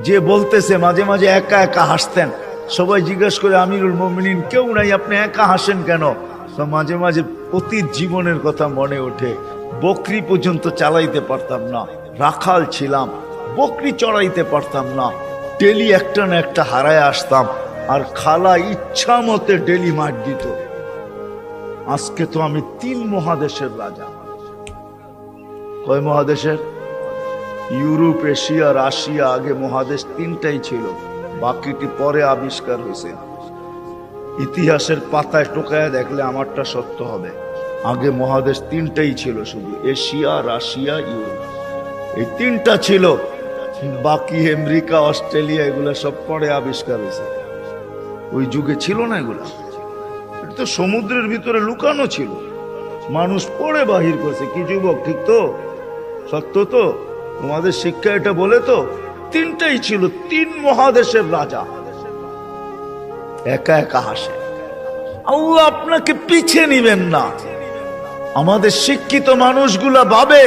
যে বলতেছে মাঝে মাঝে একা একা হাসতেন, সবাই জিজ্ঞেস করে আমিরুল মুমিনিন কেউ নাই, আপনি একা হাসেন কেন? তো মাঝে মাঝে অতীত জীবনের কথা মনে ওঠে। বকরি পর্যন্ত চালাইতে পারতাম না, রাখাল ছিলাম, বকরি চড়াইতে পারতাম না, ডেলি একটা না একটা হারায় আসতাম, আর খালা ইচ্ছা মতে ডেলি মার দিত। আজকে তো আমি 3 মহাদেশের রাজা। কয় মহাদেশের? Europe, Asia, Russia. আগে মহাদেশ 3টাই ছিল, বাকিটি পরে আবিষ্কার হয়েছে। ইতিহাসের পাতায় টোকায় দেখলে আমারটা সত্য হবে। আগে মহাদেশ 3টাই ছিল, শুধু এশিয়া, রাশিয়া, ইউরোপ, এই 3টা ছিল। বাকি আমেরিকা, অস্ট্রেলিয়া এগুলা সব পরে আবিষ্কার হয়েছে। ওই যুগে ছিল না এগুলা। এটা তো সমুদ্রের ভিতরে লুকানো ছিল, মানুষ পড়ে বাহির করছে। কি যুবক, ঠিক তো? সত্য তো? তোমাদের শিক্ষা এটা বলে তো 3টাই ছিল, 3 মহাদেশের রাজা। একা একা হাসে। আল্লাহ আপনাকে পিছিয়ে নিবেন না। আমাদের শিক্ষিত মানুষগুলা ভাবে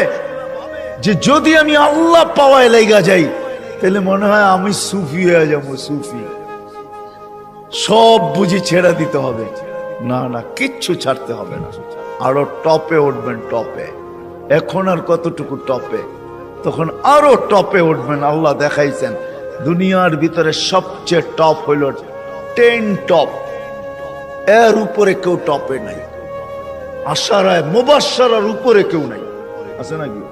যে যদি আমি আল্লাহ পাওয়ায় লেগা যাই তাহলে মনে হয় আমি সুফি হয়ে যাবো। সুফি সব বুঝি ছেড়ে দিতে হবে। না না, কিচ্ছু ছাড়তে হবে না, আরো টপে উঠবেন। টপে এখন আর কতটুকু টপে, তখন আরো টপে উঠবেন। আল্লাহ দেখাইছেন দুনিয়ার ভিতরে সবচেয়ে টপ হইল 10 টপ, এর উপরে কেউ টপে নাই। আশারায় মুবাশশারার উপরে কেউ নাই, আছে নাকি?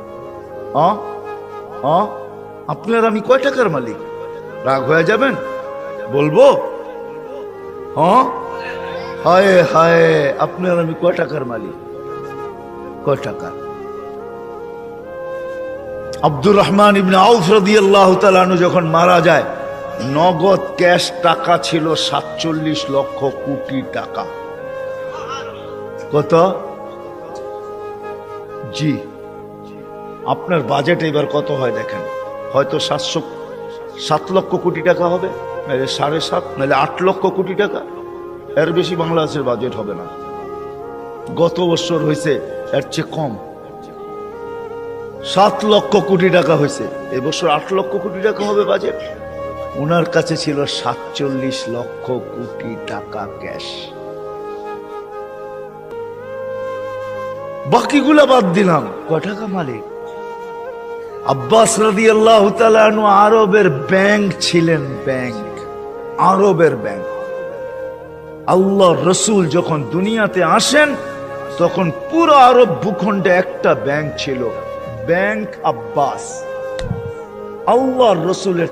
আপনার আমি কয় টাকার মালিক? রাগ হয়ে যাবেন? বলবো? হায় হায়, আপনার আমি কয় টাকার মালিক? কয় টাকা? আব্দুর রহমান ইবনে আউফ রাদিয়াল্লাহু তাআলা আনহু যখন মারা যায়, নগদ ক্যাশ টাকা ছিল 47 লক্ষ কোটি টাকা। কত? জি। আপনার বাজেট এবার কত হয় দেখেন, হয়তো 7 লক্ষ কোটি টাকা হবে, নাহলে 7.5, নাহলে 8 লক্ষ কোটি টাকা। এর বেশি বাংলাদেশের বাজেট হবে না। গত বছর হয়েছে এর চেয়ে কম, 7 লক্ষ কোটি টাকা হয়েছে। এবছর 8 লক্ষ কোটি টাকা হবে বাজেট। ওনার কাছে ছিল 47 লক্ষ কোটি টাকা ক্যাশ। বাকিগুলা বাদ দিলাম, কয় টাকা মালিক? আব্বাস রাদিয়াল্লাহু তাআলা আনহু আরবের ব্যাংক ছিলেন, ব্যাংক, আরবের ব্যাংক। আল্লাহ রসুল যখন দুনিয়াতে আসেন তখন পুরো আরব ভূখণ্ডে একটা ব্যাংক ছিল, ব্যাংক আব্বাস। আল্লাহ রসুলের